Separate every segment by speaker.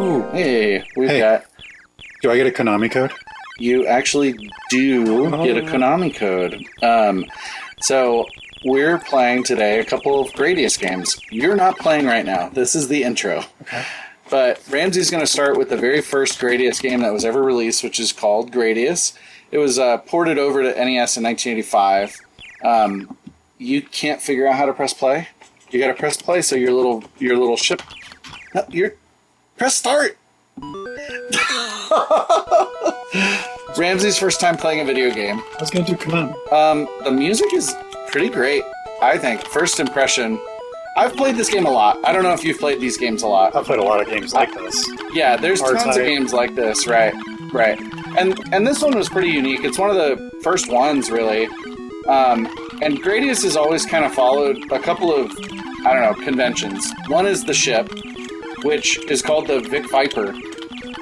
Speaker 1: Ooh.
Speaker 2: Hey, we've got...
Speaker 1: Do I get a Konami code?
Speaker 2: You actually do get a Konami code. So we're playing today a couple of Gradius games. You're not playing right now. This is the intro. Okay. But Ramsey's going to start with the very first Gradius game that was ever released, which is called Gradius. It was ported over to NES in 1985. You can't figure out how to press play. You got to press play so your little ship. No, press start. Ramsey's first time playing a video game.
Speaker 1: I was going to do Konami.
Speaker 2: The music is pretty great, I think. First impression. I've played this game a lot. I don't know if you've played these games a lot.
Speaker 1: I've played a lot of games like this.
Speaker 2: Yeah, there's tons of games like this, right. And this one was pretty unique. It's one of the first ones, really. And Gradius has always kind of followed a couple of, conventions. One is the ship, which is called the Vic Viper,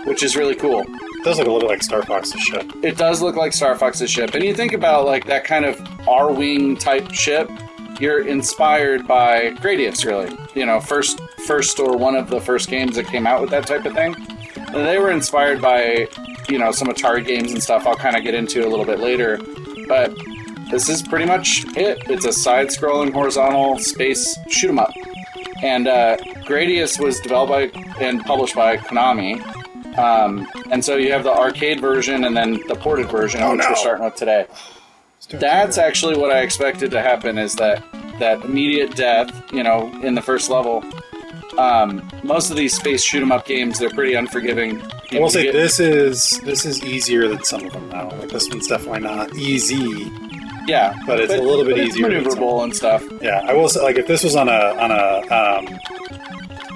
Speaker 2: which is really cool.
Speaker 1: It does look a little like Star Fox's ship. It
Speaker 2: does look like Star Fox's ship. And you think about like that kind of R-Wing type ship, you're inspired by Gradius, really. You know, first or one of the first games that came out with that type of thing. And they were inspired by, some Atari games and stuff I'll kind of get into a little bit later. But this is pretty much it. It's a side-scrolling horizontal space shoot-'em-up. And Gradius was developed by and published by Konami. And so you have the arcade version and then the ported version, which we're starting with today. That's actually what I expected to happen, is that immediate death, in the first level. Most of these space shoot-'em-up games, they're pretty unforgiving.
Speaker 1: I will say this is easier than some of them now. Like, this one's definitely not easy.
Speaker 2: Yeah,
Speaker 1: but it's a little bit easier.
Speaker 2: It's maneuverable and stuff.
Speaker 1: Yeah, I will say, like, if this was on a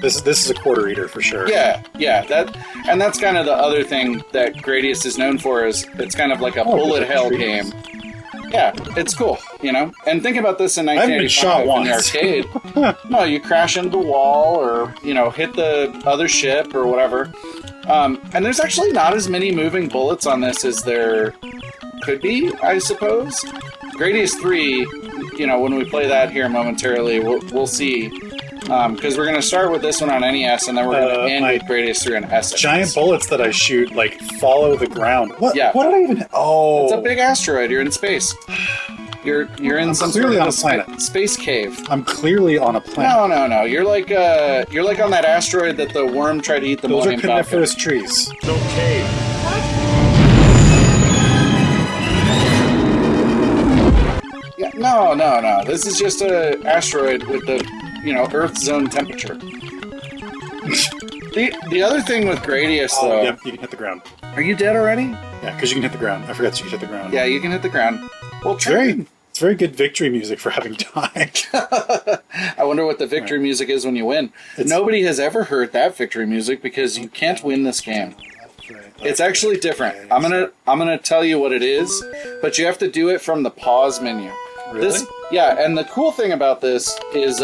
Speaker 1: this is a quarter eater for sure.
Speaker 2: Yeah, that's kind of the other thing that Gradius is known for, is it's kind of like a bullet hell game. Yeah, it's cool, And think about this in 1985 in the arcade. No, you crash into the wall or, hit the other ship or whatever. And there's actually not as many moving bullets on this as there could be, I suppose. Gradius III, when we play that here momentarily, we'll see. Because we're going to start with this one on NES, and then we're going to end with Gradius III on SNES.
Speaker 1: Giant bullets that I shoot, follow the ground. What? Yeah. What did I even... Oh.
Speaker 2: It's a big asteroid. You're in space. You're in some sort of
Speaker 1: a planet.
Speaker 2: Space cave.
Speaker 1: I'm clearly on a planet.
Speaker 2: No. You're like on that asteroid that the worm tried to eat the Millennium Falcon.
Speaker 1: Those are coniferous trees.
Speaker 3: No cave.
Speaker 2: Yeah, no. This is just an asteroid with the, Earth's zone temperature. The other thing with Gradius, though...
Speaker 1: Yep, you can hit the ground.
Speaker 2: Are you dead already?
Speaker 1: Yeah, because you can hit the ground. I forgot you can hit the ground.
Speaker 2: Yeah, you can hit the ground. Well,
Speaker 1: it's very good victory music for having died.
Speaker 2: I wonder what the victory music is when you win. Nobody has ever heard that victory music because you can't win this game. It's actually different. I'm gonna tell you what it is, but you have to do it from the pause menu.
Speaker 1: Really?
Speaker 2: And the cool thing about this is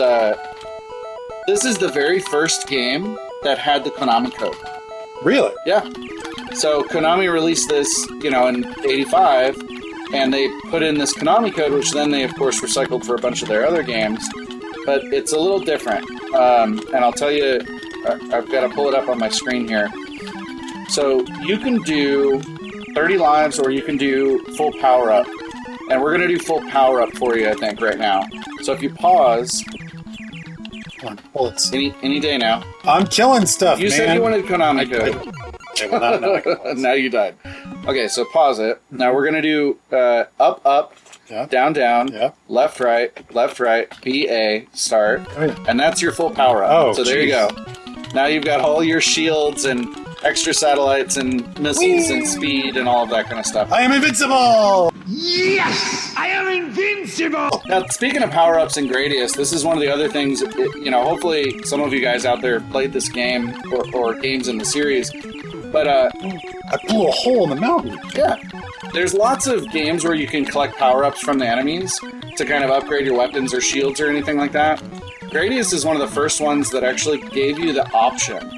Speaker 2: this is the very first game that had the Konami code.
Speaker 1: Really?
Speaker 2: Yeah. So Konami released this, in 85, and they put in this Konami code, which then they, of course, recycled for a bunch of their other games. But it's a little different. And I'll tell you, I've got to pull it up on my screen here. So you can do 30 lives or you can do full power up. And we're going to do full power up for you, I think, right now. So if you pause...
Speaker 1: Come on, bullets.
Speaker 2: Any day now.
Speaker 1: I'm killing stuff,
Speaker 2: You said you wanted Konami code. Now you died. Okay, so pause it. Now we're going to do up, down, left, right, BA, start. Oh, yeah. And that's your full power up.
Speaker 1: Oh,
Speaker 2: so there you go. Now you've got all your shields and extra satellites and missiles and speed and all of that kind of stuff.
Speaker 1: I am invincible!
Speaker 3: Yes! I am invincible!
Speaker 2: Now, speaking of power-ups in Gradius, this is one of the other things, hopefully some of you guys out there played this game or games in the series, but
Speaker 1: I blew a hole in the mountain.
Speaker 2: Yeah. There's lots of games where you can collect power-ups from the enemies to kind of upgrade your weapons or shields or anything like that. Gradius is one of the first ones that actually gave you the option.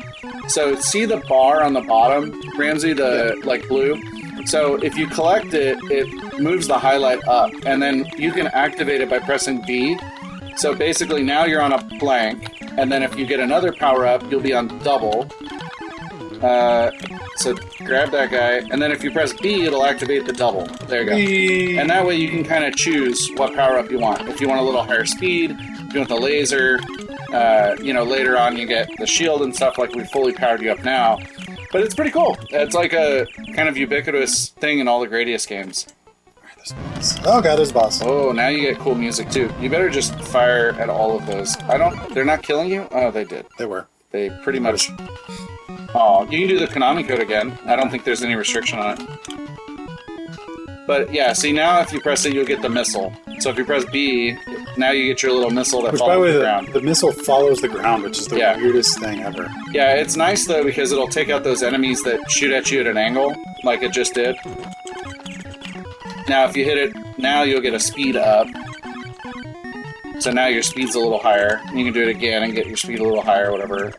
Speaker 2: So see the bar on the bottom, Ramsey, blue? So if you collect it, it moves the highlight up, and then you can activate it by pressing B. So basically now you're on a blank, and then if you get another power-up, you'll be on double. So grab that guy, and then if you press B, it'll activate the double. There you go.
Speaker 1: Whee!
Speaker 2: And that way you can kind of choose what power-up you want. If you want a little higher speed, if you want the laser, later on you get the shield and stuff, like we fully powered you up now. But it's pretty cool. It's like a kind of ubiquitous thing in all the Gradius games.
Speaker 1: Oh god, there's a boss.
Speaker 2: Oh, now you get cool music too. You better just fire at all of those. They're not killing you? Oh, they did.
Speaker 1: They were.
Speaker 2: They pretty much... Oh, you can do the Konami code again. I don't think there's any restriction on it. But yeah, see now if you press it, you'll get the missile. So if you press B, now you get your little missile that follows the ground.
Speaker 1: The missile follows the ground, which is the weirdest thing ever.
Speaker 2: Yeah, it's nice though because it'll take out those enemies that shoot at you at an angle, like it just did. Now if you hit it, now you'll get a speed up. So now your speed's a little higher. You can do it again and get your speed a little higher, whatever.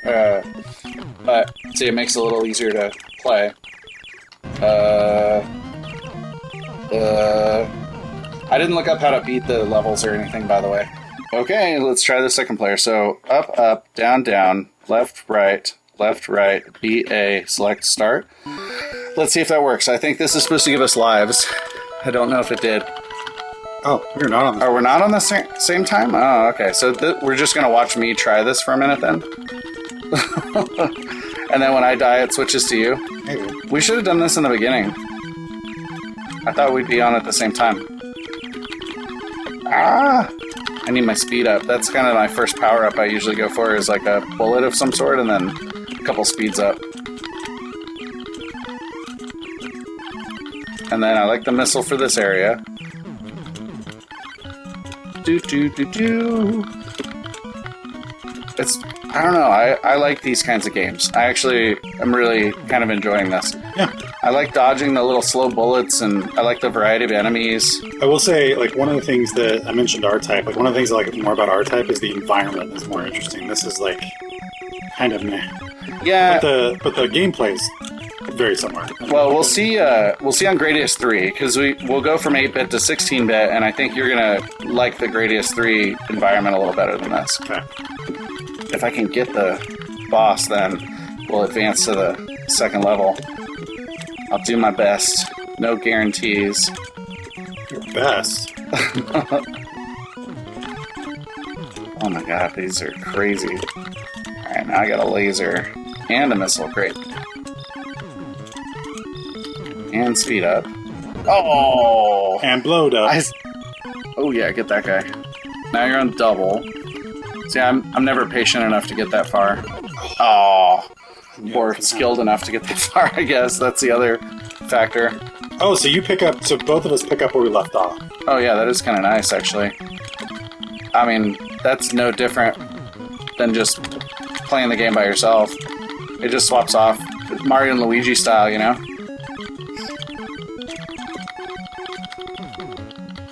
Speaker 2: But see, it makes it a little easier to play. I didn't look up how to beat the levels or anything, by the way. Okay, let's try the second player. So up, up, down, down, left, right, B, A, select, start. Let's see if that works. I think this is supposed to give us lives. I don't know if it did.
Speaker 1: Oh, you're not on this.
Speaker 2: Oh, we're not on the same time? Oh, okay. So we're just going to watch me try this for a minute then? And then when I die, it switches to you?
Speaker 1: Maybe.
Speaker 2: We should have done this in the beginning. I thought we'd be on at the same time. Ah! I need my speed up. That's kind of my first power-up I usually go for, is like a bullet of some sort, and then a couple speeds up. And then I like the missile for this area. I don't know, I like these kinds of games. I actually am really kind of enjoying this.
Speaker 1: Yeah.
Speaker 2: I like dodging the little slow bullets, and I like the variety of enemies.
Speaker 1: I will say, like, one of the things that I mentioned R-Type, like, one of the things I like more about R-Type is the environment is more interesting. This is, like, kind of meh.
Speaker 2: Yeah.
Speaker 1: But the gameplay's very similar.
Speaker 2: Well, we'll see on Gradius 3, because we'll go from 8-bit to 16-bit, and I think you're going to like the Gradius 3 environment a little better than this.
Speaker 1: Okay.
Speaker 2: If I can get the boss, then we'll advance to the second level. I'll do my best. No guarantees.
Speaker 1: Your best?
Speaker 2: Oh my god, these are crazy. Alright, now I got a laser. And a missile, great. And speed up. Oh!
Speaker 1: And blowed up.
Speaker 2: Oh yeah, get that guy. Now you're on double. See, I'm never patient enough to get that far. Oh! Or skilled enough to get that far, I guess. That's the other factor.
Speaker 1: Oh, so both of us pick up where we left off.
Speaker 2: Oh yeah, that is kind of nice, actually. I mean, that's no different than just playing the game by yourself. It just swaps off. Mario and Luigi style, you know?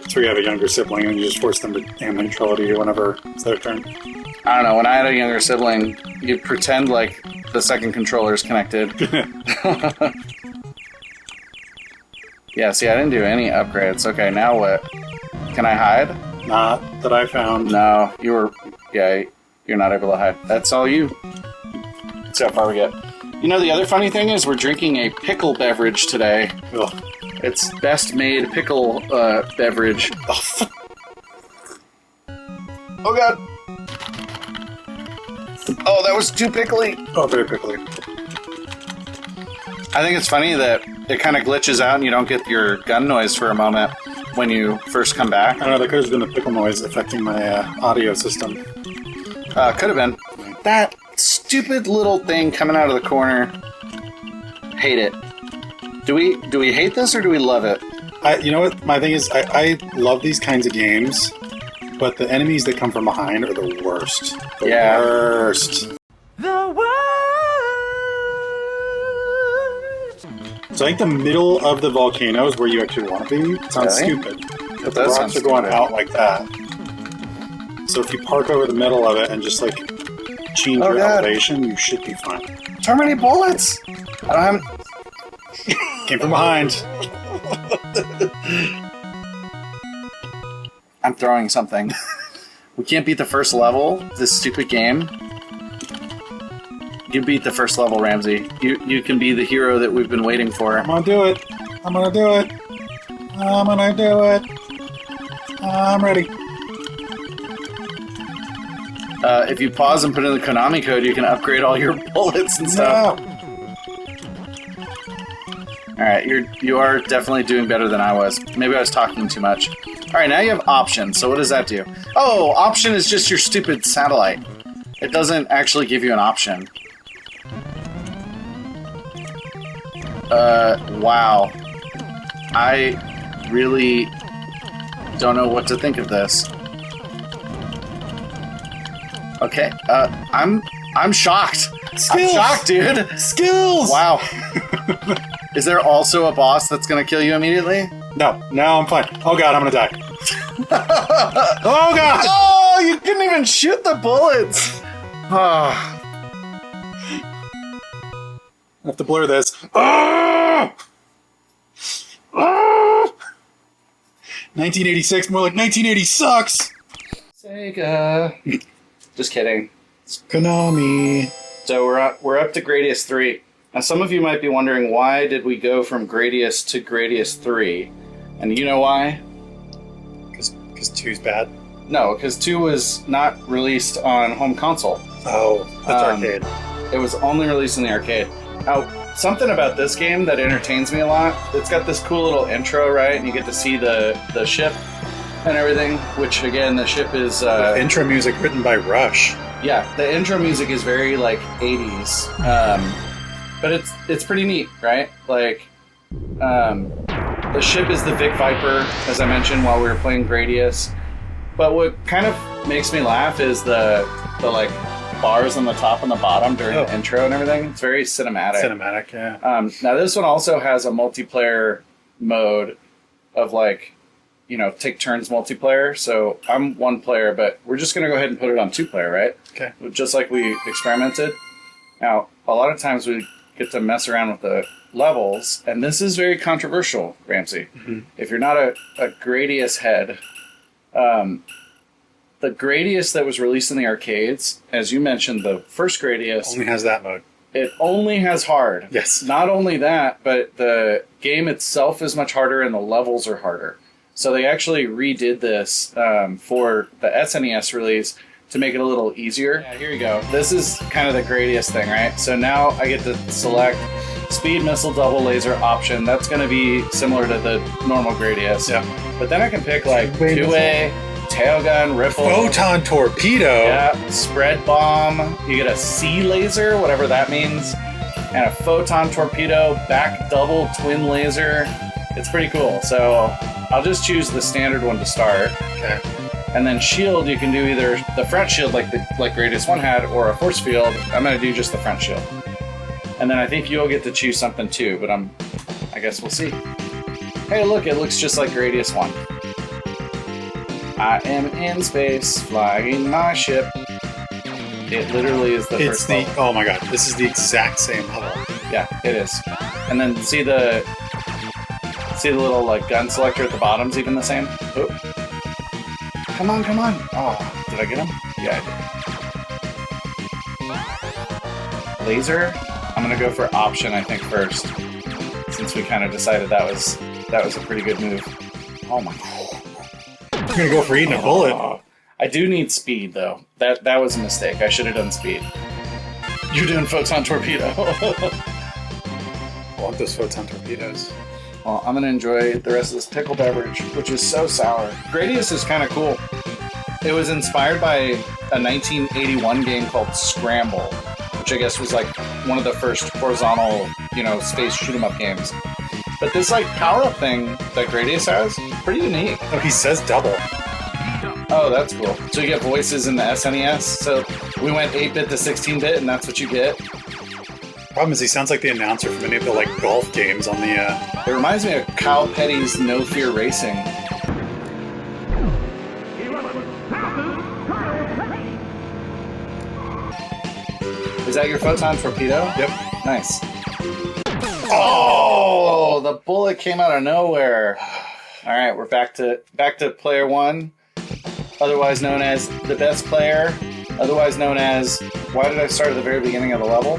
Speaker 1: So you have a younger sibling and you just force them to aim neutrality whenever it's their turn.
Speaker 2: I don't know, when I had a younger sibling, you'd pretend like the second controller is connected. Yeah, see, I didn't do any upgrades. Okay, now what? Can I hide?
Speaker 1: Not that I found.
Speaker 2: No, you're not able to hide. That's all you. Let's see how far we get. You know, the other funny thing is we're drinking a pickle beverage today.
Speaker 1: Ugh.
Speaker 2: It's best made pickle beverage. Oh god. Oh, that was too pickly.
Speaker 1: Oh, very pickly.
Speaker 2: I think it's funny that it kind of glitches out and you don't get your gun noise for a moment when you first come back.
Speaker 1: I don't know, there could have been the pickle noise affecting my audio system.
Speaker 2: Could have been. That stupid little thing coming out of the corner. Hate it. Do we hate this or do we love it?
Speaker 1: You know what? My thing is, I love these kinds of games, but the enemies that come from behind are the worst. The worst.
Speaker 3: The worst.
Speaker 1: So I think the middle of the volcano is where you actually want to be. It sounds stupid. But the rocks are going out like that. So if you park over the middle of it and just like change your elevation, you should be fine.
Speaker 2: How many bullets? I don't have...
Speaker 1: Came from behind.
Speaker 2: I'm throwing something. We can't beat the first level of this stupid game. You beat the first level, Ramsey. You can be the hero that we've been waiting for.
Speaker 1: I'm gonna do it. I'm gonna do it. I'm gonna do it. I'm ready.
Speaker 2: If you pause and put in the Konami code, you can upgrade all your bullets and stuff.
Speaker 1: No.
Speaker 2: All right, you are definitely doing better than I was. Maybe I was talking too much. All right, now you have option. So what does that do? Oh, option is just your stupid satellite. It doesn't actually give you an option. Wow. I really don't know what to think of this. Okay, I'm shocked.
Speaker 1: Skills.
Speaker 2: I'm shocked, dude.
Speaker 1: Skills!
Speaker 2: Wow. Is there also a boss that's gonna kill you immediately?
Speaker 1: No, I'm fine. Oh god, I'm gonna die. Oh god!
Speaker 2: Oh, you couldn't even shoot the bullets!
Speaker 1: I have to blur this. Ah! Ah! 1986, more like 1980 sucks!
Speaker 2: Sega. Just kidding.
Speaker 1: It's Konami.
Speaker 2: So we're up to Gradius 3. Now some of you might be wondering, why did we go from Gradius to Gradius 3? And you know why?
Speaker 1: Because 2's bad?
Speaker 2: No, because 2 was not released on home console.
Speaker 1: Oh, that's arcade.
Speaker 2: It was only released in the arcade. Now, something about this game that entertains me a lot, it's got this cool little intro, right? And you get to see the ship and everything, which, again, the ship is...
Speaker 1: intro music written by Rush.
Speaker 2: Yeah, the intro music is very, like, 80s. But it's pretty neat, right? Like, the ship is the Vic Viper, as I mentioned while we were playing Gradius. But what kind of makes me laugh is the like, bars on the top and the bottom during the intro and everything. It's very cinematic.
Speaker 1: Cinematic, yeah.
Speaker 2: Now, this one also has a multiplayer mode of, like, you know, take turns multiplayer. So I'm one player, but we're just going to go ahead and put it on 2-player, right?
Speaker 1: Okay.
Speaker 2: Just like we experimented. Now, a lot of times we get to mess around with the levels, and this is very controversial, Ramsey. Mm-hmm. If you're not a Gradius head, the Gradius that was released in the arcades, as you mentioned, the first Gradius...
Speaker 1: only has that mode.
Speaker 2: It only has hard.
Speaker 1: Yes.
Speaker 2: Not only that, but the game itself is much harder and the levels are harder. So they actually redid this for the SNES release to make it a little easier. Yeah, here you go. This is kind of the Gradius thing, right? So now I get to select speed, missile, double laser option. That's going to be similar to the normal Gradius.
Speaker 1: Yeah.
Speaker 2: But then I can pick like two-way, tail gun, rifle.
Speaker 1: Photon torpedo.
Speaker 2: Yeah, spread bomb. You get a C laser, whatever that means. And a photon torpedo, back double twin laser. It's pretty cool. So I'll just choose the standard one to start.
Speaker 1: Okay.
Speaker 2: And then shield, you can do either the front shield like Gradius 1 had, or a force field. I'm going to do just the front shield. And then I think you'll get to choose something too, but I guess we'll see. Hey, look, it looks just like Gradius 1. I am in space, flying my ship. It literally is the first level.
Speaker 1: Oh my god, this is the exact same level.
Speaker 2: Yeah, it is. And then see the little like gun selector at the bottom's even the same? Oop. Come on. Oh, did I get him? Yeah, I did. Laser? I'm gonna go for option, I think, first. Since we kind of decided that was a pretty good move. Oh my god.
Speaker 1: You're gonna go for eating a bullet.
Speaker 2: I do need speed, though. That was a mistake. I should have done speed. You're doing photon torpedo.
Speaker 1: I want those photon torpedoes.
Speaker 2: Well, I'm going to enjoy the rest of this pickle beverage, which is so sour. Gradius is kind of cool. It was inspired by a 1981 game called Scramble, which I guess was like one of the first horizontal, space shoot-'em-up games. But this like power-up thing that Gradius has, pretty unique.
Speaker 1: Oh, he says double.
Speaker 2: Oh, that's cool. So you get voices in the SNES. So we went 8-bit to 16-bit, and that's what you get.
Speaker 1: Problem is, he sounds like the announcer from any of the golf games on the.
Speaker 2: It reminds me of Kyle Petty's No Fear Racing. Is that your photon torpedo?
Speaker 1: Yep.
Speaker 2: Nice. Oh, the bullet came out of nowhere. All right, we're back to player one, otherwise known as the best player. otherwise known as, why did I start at the very beginning of the level?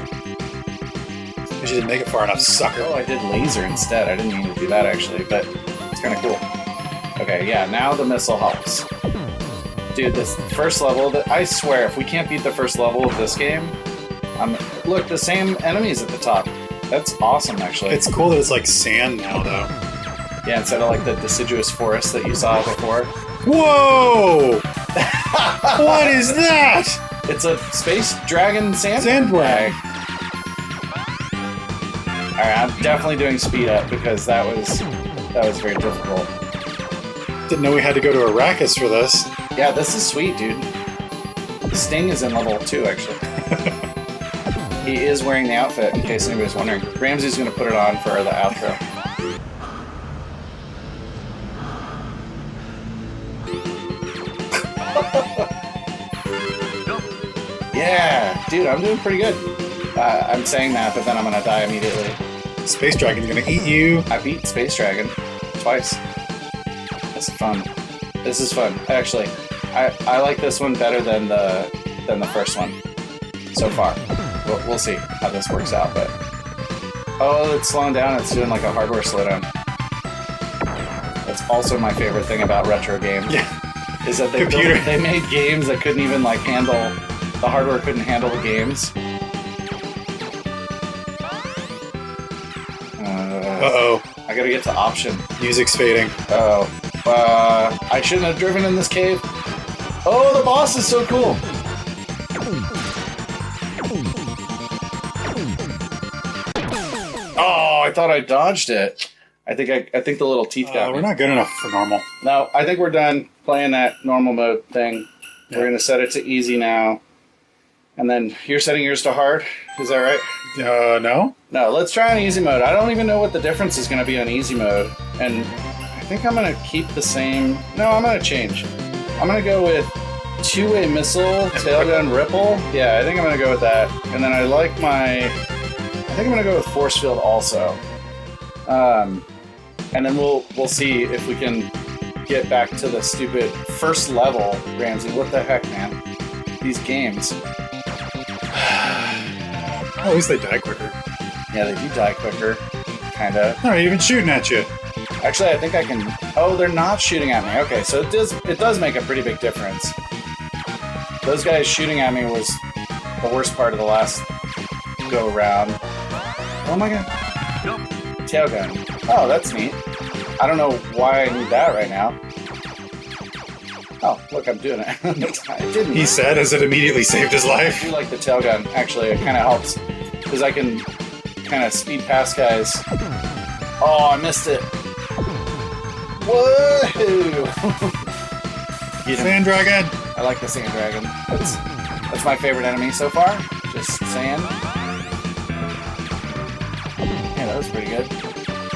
Speaker 1: You didn't make it far enough, sucker.
Speaker 2: Oh, I did laser instead. I didn't mean to do that, actually, but it's kind of cool. Okay, yeah, now the missile helps. Dude, this first level, I swear, if we can't beat the first level of this game, look, the same enemies at the top. That's awesome, actually.
Speaker 1: It's cool that it's like sand now, though.
Speaker 2: Yeah, instead of like the deciduous forest that you saw before.
Speaker 1: Whoa! What is that?
Speaker 2: It's a space dragon
Speaker 1: sandworm.
Speaker 2: Alright, I'm definitely doing speed up because that was very difficult.
Speaker 1: Didn't know we had to go to Arrakis for this.
Speaker 2: Yeah, this is sweet, dude. Sting is in level 2, actually. He is wearing the outfit, in case anybody's wondering. Ramsey's gonna put it on for the outro. Yeah, dude, I'm doing pretty good. I'm saying that, but then I'm gonna die immediately.
Speaker 1: Space Dragon's gonna eat you.
Speaker 2: I beat Space Dragon twice. This is fun. This is fun. Actually, I like this one better than the first one so far. We'll see how this works out, but oh, it's slowing down. It's doing like a hardware slowdown. That's also my favorite thing about retro games.
Speaker 1: Yeah,
Speaker 2: is that they made games that couldn't even like handle the hardware couldn't handle the games.
Speaker 1: Uh-oh.
Speaker 2: I gotta get to option.
Speaker 1: Music's fading.
Speaker 2: Oh. I shouldn't have driven in this cave. Oh, the boss is so cool. Oh, I thought I dodged it. I think the little teeth got me.
Speaker 1: We're not good enough for normal.
Speaker 2: No, I think we're done playing that normal mode thing. Yeah. We're gonna set it to easy now. And then you're setting yours to hard. Is that right?
Speaker 1: No.
Speaker 2: No, let's try on easy mode. I don't even know what the difference is going to be on easy mode. And I think I'm going to keep the same... No, I'm going to change. I'm going to go with two-way missile, tailgun, ripple. Yeah, I think I'm going to go with that. And then I think I'm going to go with force field also. And then we'll see if we can get back to the stupid first level, Ramsey. What the heck, man? These games...
Speaker 1: At least they die quicker.
Speaker 2: Yeah, they do die quicker. Kinda.
Speaker 1: They're not even shooting at you.
Speaker 2: Actually, I think I can... Oh, they're not shooting at me. Okay, so it does make a pretty big difference. Those guys shooting at me was the worst part of the last go-round. Oh my god. Tailgun. Oh, that's neat. I don't know why I need that right now. Oh, look, I'm doing it. I didn't.
Speaker 1: He said as it immediately saved his life.
Speaker 2: I do like the tailgun, actually. It kind of helps. Because I can kind of speed past guys. Oh, I missed it. Whoa!
Speaker 1: Sand Dragon!
Speaker 2: I like the Sand Dragon. That's my favorite enemy so far. Just sand. Yeah, that was pretty good.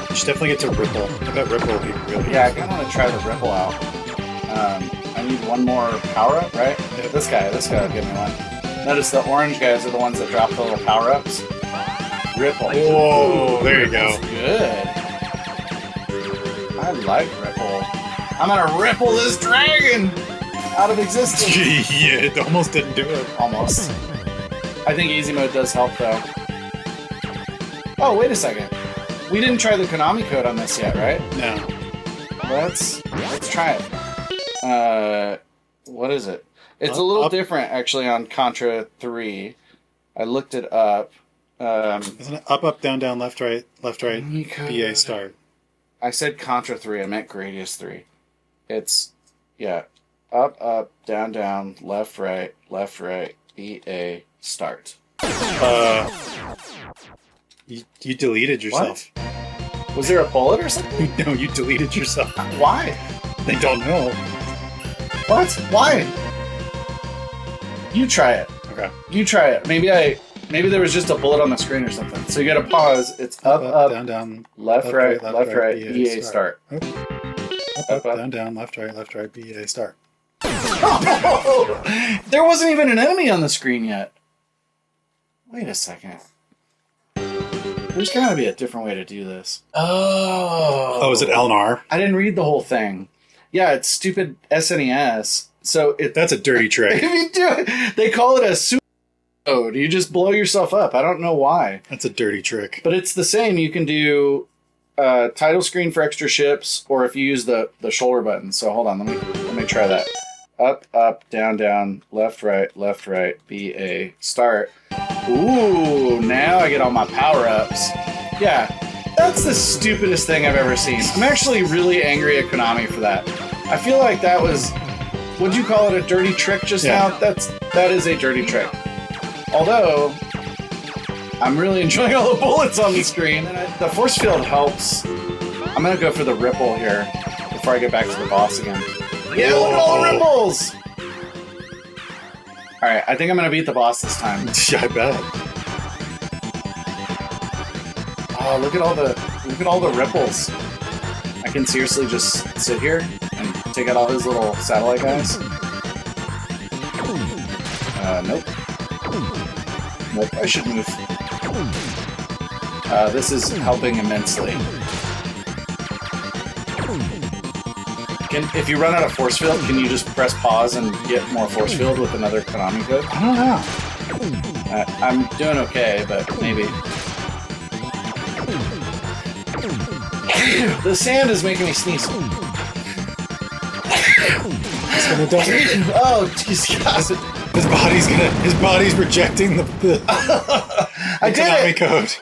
Speaker 1: You should definitely get to Ripple. I bet Ripple will be really
Speaker 2: Yeah, I kind of want to try the Ripple out. I need one more power-up, right? Yeah. This guy will give me one. Notice the orange guys are the ones that drop the little power-ups. Ripple.
Speaker 1: Whoa, there you go.
Speaker 2: That's good. I like Ripple. I'm gonna ripple this dragon out of existence.
Speaker 1: Yeah, it almost didn't do it.
Speaker 2: Almost. I think easy mode does help, though. Oh, wait a second. We didn't try the Konami code on this yet, right?
Speaker 1: No.
Speaker 2: Let's try it. What is it? It's a little different, actually, on Contra 3. I looked it up.
Speaker 1: Isn't it up, down, left, right, BA start?
Speaker 2: I said Contra 3. I meant Gradius 3. It's, yeah, up, down, left, right, BA start.
Speaker 1: You deleted yourself.
Speaker 2: What? Was there a bullet or something?
Speaker 1: No, you deleted yourself.
Speaker 2: Why?
Speaker 1: They don't know.
Speaker 2: What? Why? You try it.
Speaker 1: Okay.
Speaker 2: You try it. Maybe there was just a bullet on the screen or something. So you gotta pause. It's up,
Speaker 1: down,
Speaker 2: left, right, BA start.
Speaker 1: Up, down, left, right, BA start.
Speaker 2: Oh, there wasn't even an enemy on the screen yet. Wait a second. There's gotta be a different way to do this. Oh,
Speaker 1: is it L and R?
Speaker 2: I didn't read the whole thing. Yeah, it's stupid SNES. So
Speaker 1: That's a dirty trick.
Speaker 2: if you do it, they call it a super mode. You just blow yourself up. I don't know why.
Speaker 1: That's a dirty trick.
Speaker 2: But it's the same. You can do title screen for extra ships, or if you use the shoulder button. So hold on, let me try that. Up, up, down, down, left, right, B, A, start. Ooh, now I get all my power-ups. Yeah, that's the stupidest thing I've ever seen. I'm actually really angry at Konami for that. I feel like that was, would you call it a dirty trick just now? That is a dirty trick. Although, I'm really enjoying all the bullets on the screen. The force field helps. I'm gonna go for the ripple here before I get back to the boss again. Yeah, look at all the ripples! Alright, I think I'm gonna beat the boss this time.
Speaker 1: I bet.
Speaker 2: Oh, look at all the ripples. I can seriously just sit here and take out all his little satellite guys. Nope. Nope, I should move. This is helping immensely. If you run out of force field, can you just press pause and get more force field with another Konami code?
Speaker 1: I don't know.
Speaker 2: I'm doing okay, but maybe. The sand is making me sneeze.
Speaker 1: It's gonna die.
Speaker 2: Oh, jeez.
Speaker 1: His body's rejecting the
Speaker 2: I did
Speaker 1: Konami
Speaker 2: it!
Speaker 1: code.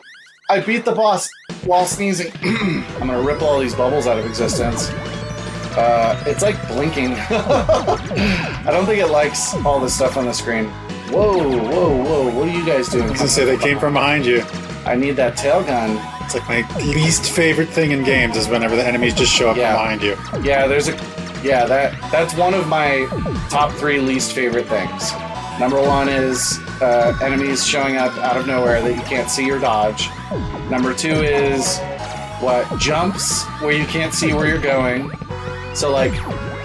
Speaker 2: I beat the boss while sneezing. I'm gonna rip all these bubbles out of existence. It's like blinking. I don't think it likes all this stuff on the screen. Whoa, whoa, whoa, what are you guys doing?
Speaker 1: I was gonna say they came from behind you.
Speaker 2: I need that tail gun.
Speaker 1: It's like my least favorite thing in games is whenever the enemies just show up from behind you.
Speaker 2: Yeah, that's one of my top 3 least favorite things. Number 1 is enemies showing up out of nowhere that you can't see or dodge. Number 2 is jumps where you can't see where you're going. So like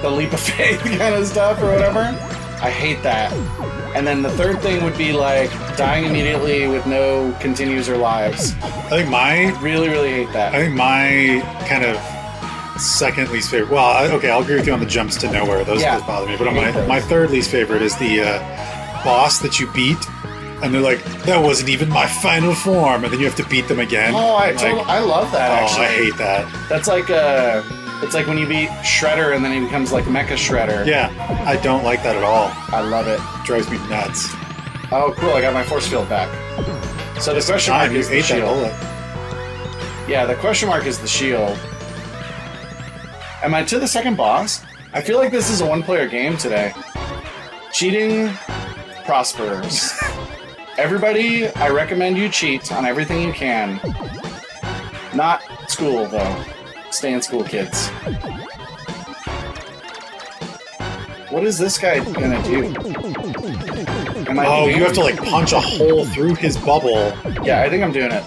Speaker 2: the leap of faith kind of stuff or whatever. I hate that. And then the third thing would be like dying immediately with no continues or lives.
Speaker 1: I think
Speaker 2: Really, really hate that.
Speaker 1: I think my kind of second least favorite. Well, okay, I'll agree with you on the jumps to nowhere. Those bother me. But my third least favorite is the boss that you beat, and they're like, "That wasn't even my final form," and then you have to beat them again.
Speaker 2: Oh, I love that. Actually,
Speaker 1: I hate that.
Speaker 2: That's like it's like when you beat Shredder and then he becomes like Mecha Shredder.
Speaker 1: Yeah, I don't like that at all.
Speaker 2: I love it.
Speaker 1: It drives me nuts.
Speaker 2: Oh, cool! I got my force field back. So the question mark is the shield. Yeah, the question mark is the shield. Am I to the second boss? I feel like this is a one-player game today. Cheating prospers. Everybody, I recommend you cheat on everything you can. Not school, though. Stay in school, kids. What is this guy gonna do?
Speaker 1: You have to like punch a hole through his bubble.
Speaker 2: Yeah, I think I'm doing it.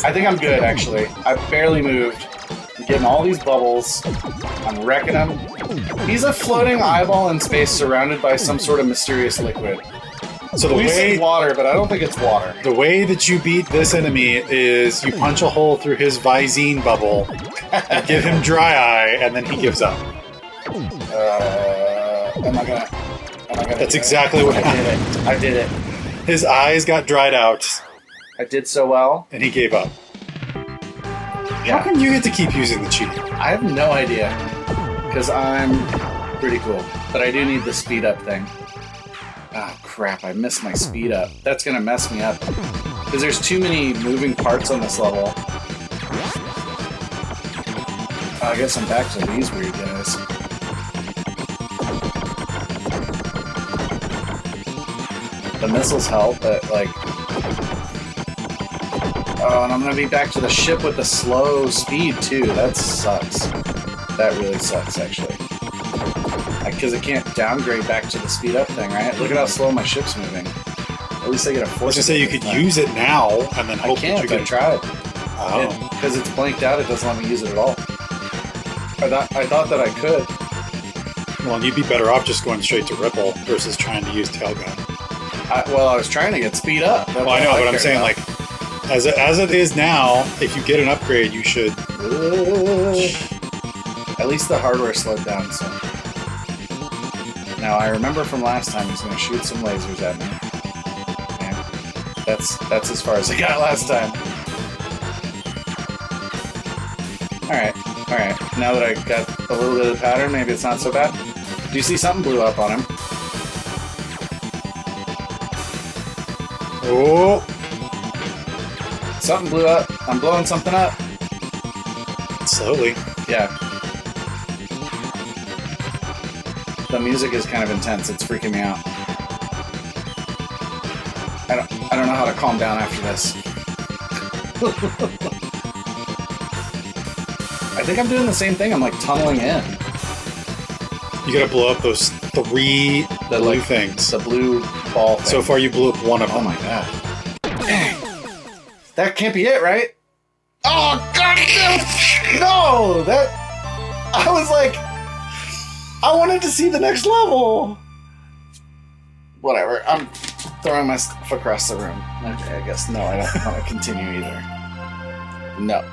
Speaker 2: I think I'm good, actually. I barely moved. I'm getting all these bubbles. I'm wrecking them. He's a floating eyeball in space surrounded by some sort of mysterious liquid.
Speaker 1: So
Speaker 2: we say water, but I don't think it's water.
Speaker 1: The way that you beat this enemy is you punch a hole through his Visine bubble, and give him dry eye, and then he gives up.
Speaker 2: Am I gonna
Speaker 1: That's exactly what happened.
Speaker 2: I did it.
Speaker 1: His eyes got dried out.
Speaker 2: I did so well.
Speaker 1: And he gave up.
Speaker 2: Yeah.
Speaker 1: How come you get to keep using the cheat?
Speaker 2: I have no idea. Because I'm pretty cool. But I do need the speed up thing. Oh, crap. I missed my speed up. That's going to mess me up. Because there's too many moving parts on this level. I guess I'm back to these weird guys. The missiles help, but like... Oh, and I'm gonna be back to the ship with the slow speed, too. That sucks. That really sucks, actually. Because I can't downgrade back to the speed up thing, right? Look at how slow my ship's moving. At least I get a force.
Speaker 1: I was gonna say you could use it now, and then hope
Speaker 2: I can't,
Speaker 1: that you
Speaker 2: I tried.
Speaker 1: Oh.
Speaker 2: Because it's blanked out, it doesn't let me use it at all. I thought that I could.
Speaker 1: Well, you'd be better off just going straight to Ripple versus trying to use Tailgun.
Speaker 2: I was trying to get speed up.
Speaker 1: Well, I know, but I'm saying, like, as it is now, if you get an upgrade, you should...
Speaker 2: At least the hardware slowed down, so... Now, I remember from last time he's going to shoot some lasers at me. Okay. That's as far as I got last time. Alright. Now that I got a little bit of the pattern, maybe it's not so bad. Do you see something blew up on him?
Speaker 1: Oh!
Speaker 2: Something blew up. I'm blowing something up.
Speaker 1: Slowly.
Speaker 2: Yeah. The music is kind of intense. It's freaking me out. I don't know how to calm down after this. I think I'm doing the same thing. I'm like tunneling in.
Speaker 1: You gotta blow up those 3 blue things.
Speaker 2: The blue ball thing.
Speaker 1: So far you blew up one of them.
Speaker 2: Oh my god. Dang. That can't be it, right? Oh god no! That I was like I wanted to see the next level. Whatever. I'm throwing my stuff across the room. Okay, I guess no, I don't want to continue either. No.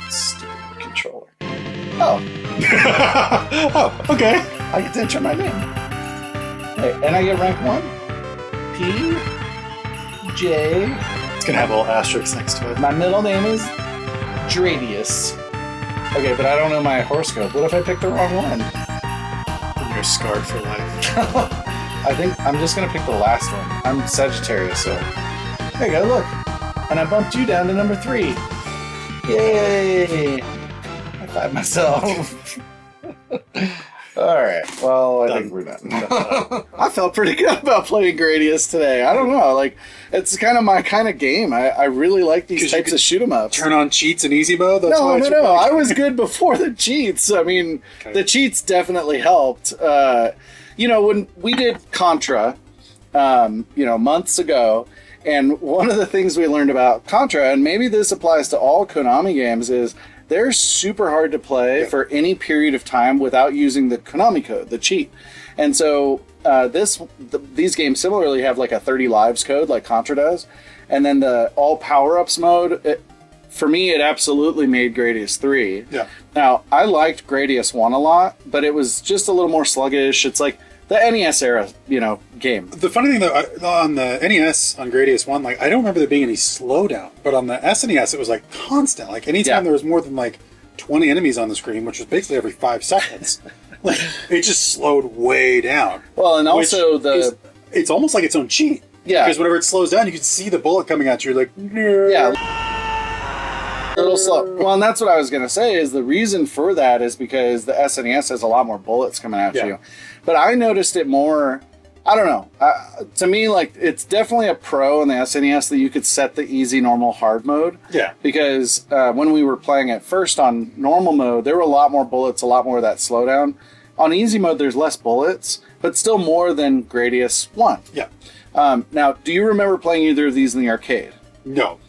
Speaker 2: Stupid controller. Oh.
Speaker 1: Oh, okay.
Speaker 2: I get to enter my name. Hey, and I get rank 1. P. J.
Speaker 1: It's gonna have a little asterisk next to it.
Speaker 2: My middle name is Gradius. Okay, but I don't know my horoscope. What if I pick the wrong one?
Speaker 1: You're scarred for life.
Speaker 2: I think I'm just gonna pick the last one. I'm Sagittarius, so there you go, look. And I bumped you down to number 3. Yay! High five myself. Alright, well, I think we're done. I felt pretty good about playing Gradius today. I don't know, like, it's kind of my kind of game. I really like these types of shoot 'em ups.
Speaker 1: Turn on cheats and easy mode? That's
Speaker 2: No. I was good before the cheats. I mean, the cheats definitely helped. When we did Contra, months ago, and one of the things we learned about Contra, and maybe this applies to all Konami games, is they're super hard to play for any period of time without using the Konami code, the cheat. And so these games similarly have like a 30 lives code like Contra does. And then the all power-ups mode, for me, it absolutely made Gradius 3. Yeah. Now, I liked Gradius 1 a lot, but it was just a little more sluggish. It's like the NES era, game.
Speaker 1: The funny thing, though, on the NES, on Gradius 1, like, I don't remember there being any slowdown. But on the SNES, it was, like, constant. Like, anytime there was more than, like, 20 enemies on the screen, which was basically every 5 seconds, like, it just slowed way down.
Speaker 2: Well, and also
Speaker 1: it's almost like its own cheat. Yeah. Because whenever it slows down, you can see the bullet coming at you. You're like, no.
Speaker 2: Yeah. A little slow. Well, and that's what I was going to say, is the reason for that is because the SNES has a lot more bullets coming at you. But I noticed it more, I don't know. To me, like, it's definitely a pro in the SNES that you could set the easy, normal, hard mode. Yeah. Because when we were playing at first on normal mode, there were a lot more bullets, a lot more of that slowdown. On easy mode, there's less bullets, but still more than Gradius 1. Yeah. Now, do you remember playing either of these in the arcade?
Speaker 1: No.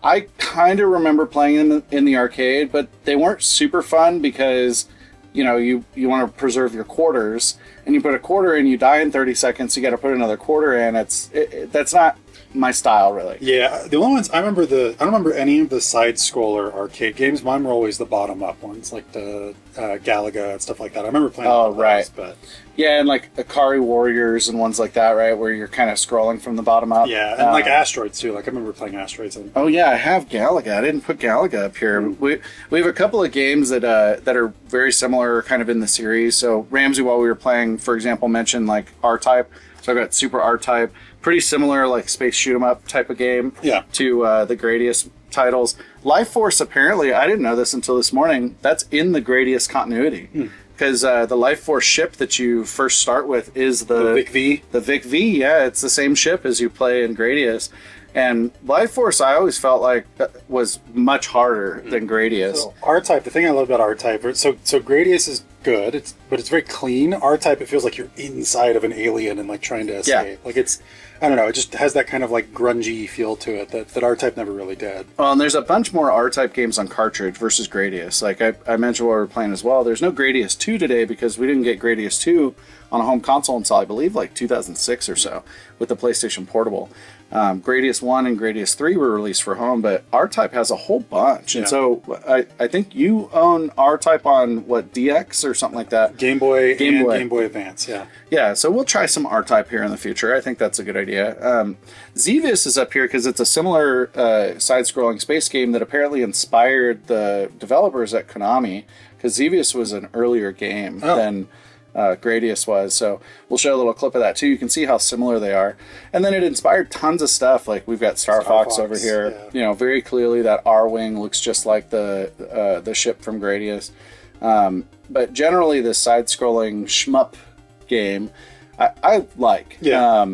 Speaker 2: I kind of remember playing them in the arcade, but they weren't super fun because, you want to preserve your quarters, and you put a quarter in, you die in 30 seconds, you got to put another quarter in. That's not my style, really.
Speaker 1: Yeah, the only ones I don't remember any of the side-scroller arcade games. Mine were always the bottom-up ones, like the Galaga and stuff like that. I remember playing those, but...
Speaker 2: Yeah, and like Akari Warriors and ones like that, right, where you're kind of scrolling from the bottom up.
Speaker 1: Yeah, and like Asteroids, too. Like, I remember playing Asteroids.
Speaker 2: Oh, yeah, I have Galaga. I didn't put Galaga up here. We have a couple of games that are very similar, kind of in the series. So, Ramsey, while we were playing, for example, mentioned, like, R-Type. So, I've got Super R-Type. Pretty similar, like, space shoot-'em-up type of game to the Gradius titles. Life Force, apparently, I didn't know this until this morning, that's in the Gradius continuity. Because the Life Force ship that you first start with is the
Speaker 1: Vic-V.
Speaker 2: The Vic-V, yeah. It's the same ship as you play in Gradius. And Life Force, I always felt like was much harder than Gradius.
Speaker 1: So R-Type, the thing I love about R-Type, so Gradius is good, but it's very clean. R-Type, it feels like you're inside of an alien and like trying to escape. Yeah. Like it's, I don't know, it just has that kind of like grungy feel to it that R-Type never really did.
Speaker 2: Well, and there's a bunch more R-Type games on cartridge versus Gradius. Like I mentioned while we were playing as well, there's no Gradius 2 today because we didn't get Gradius 2 on a home console until I believe like 2006 or so with the PlayStation Portable. Gradius 1 and Gradius 3 were released for home, but R-Type has a whole bunch. And so I think you own R-Type on, what, DX or or something like that.
Speaker 1: Game Boy and Game Boy Advance, yeah.
Speaker 2: Yeah, so we'll try some R-Type here in the future. I think that's a good idea. Xevious is up here because it's a similar side-scrolling space game that apparently inspired the developers at Konami, because Xevious was an earlier game than Gradius was. So we'll show a little clip of that too. You can see how similar they are. And then it inspired tons of stuff. Like we've got Star Fox over here. Yeah. You know, very clearly that R-Wing looks just like the ship from Gradius. But generally this side-scrolling shmup game I like. Yeah.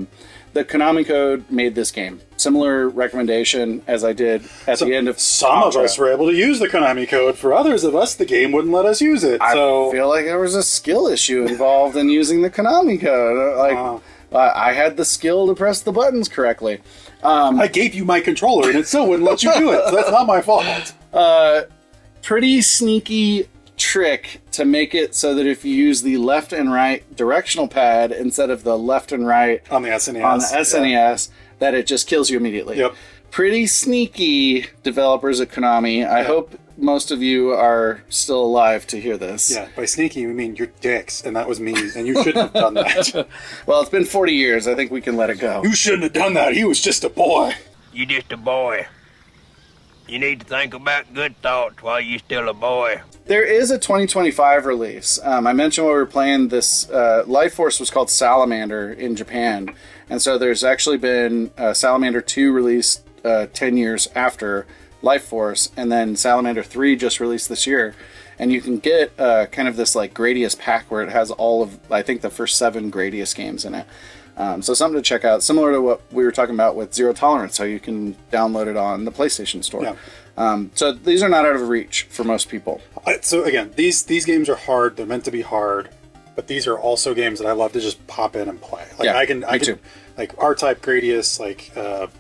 Speaker 2: The Konami code made this game. Similar recommendation as I did at the end of
Speaker 1: some of us were able to use the Konami code. For others of us, the game wouldn't let us use it.
Speaker 2: I feel like there was a skill issue involved in using the Konami code. I had the skill to press the buttons correctly.
Speaker 1: I gave you my controller and it still wouldn't let you do it. So that's not my fault.
Speaker 2: Pretty sneaky trick to make it so that if you use the left and right directional pad instead of the left and right
Speaker 1: on the SNES,
Speaker 2: that it just kills you immediately.
Speaker 1: Yep.
Speaker 2: Pretty sneaky developers at Konami. I hope most of you are still alive to hear this.
Speaker 1: Yeah, by sneaky we mean you're dicks, and that was me, and you shouldn't have done that.
Speaker 2: Well, it's been 40 years. I think we can let it go.
Speaker 1: You shouldn't have done that. He was just a boy.
Speaker 4: You just a boy. You need to think about good thoughts while you're still a boy.
Speaker 2: There is a 2025 release. I mentioned when we were playing this. Life Force was called Salamander in Japan. And so there's actually been Salamander 2 released 10 years after Life Force. And then Salamander 3 just released this year. And you can get kind of this like Gradius pack where it has all of, I think, the first 7 Gradius games in it. So something to check out, similar to what we were talking about with Zero Tolerance, how you can download it on the PlayStation Store. Yeah. So these are not out of reach for most people.
Speaker 1: So again, these games are hard. They're meant to be hard, but these are also games that I love to just pop in and play. Like I can like R-Type Gradius. Like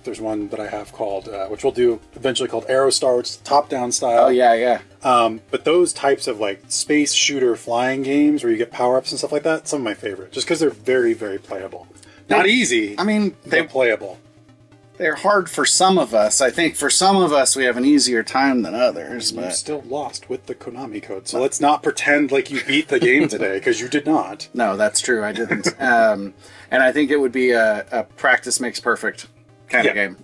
Speaker 1: there's one that I have called, which we'll do eventually, called Aerostar, which is top-down style.
Speaker 2: Oh yeah.
Speaker 1: But those types of like space shooter flying games where you get power-ups and stuff like that, some of my favorite, just because they're very, very playable. Not easy.
Speaker 2: I mean,
Speaker 1: they're playable.
Speaker 2: They're hard for some of us. I think for some of us, we have an easier time than others.
Speaker 1: But you're still lost with the Konami code. So let's not pretend like you beat the game today, because you did not.
Speaker 2: No, that's true. I didn't. And I think it would be a practice makes perfect kind of game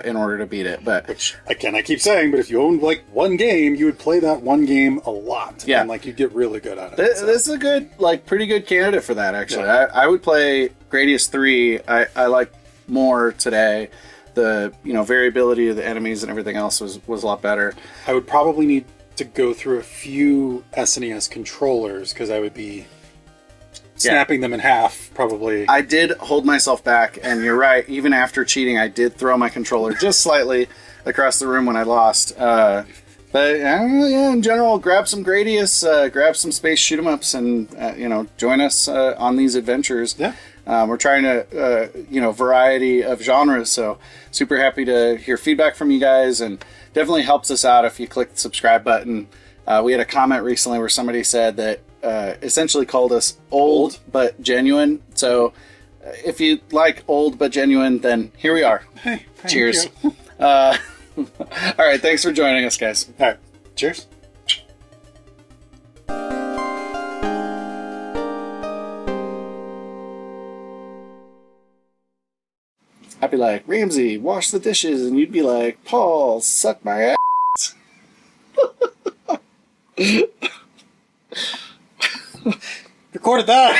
Speaker 2: in order to beat it. But
Speaker 1: which, again, I keep saying, but if you owned like one game, you would play that one game a lot. Yeah. And like you'd get really good at it.
Speaker 2: This is a good, like pretty good candidate for that, actually. Yeah. I would play Gradius 3. I like more today. The variability of the enemies and everything else was a lot better.
Speaker 1: I would probably need to go through a few SNES controllers because I would be snapping them in half, probably.
Speaker 2: I did hold myself back, and you're right. Even after cheating, I did throw my controller just slightly across the room when I lost. But in general, grab some Gradius, grab some space shoot 'em ups, and join us on these adventures. Yeah. We're trying to, variety of genres, so super happy to hear feedback from you guys, and definitely helps us out if you click the subscribe button. We had a comment recently where somebody said that essentially called us old but genuine. So if you like old but genuine, then here we are.
Speaker 1: Hey,
Speaker 2: cheers. All right, thanks for joining us, guys.
Speaker 1: All right, cheers.
Speaker 2: I'd be like, Ramsey, wash the dishes, and you'd be like, Paul, suck my ass.
Speaker 1: Recorded that.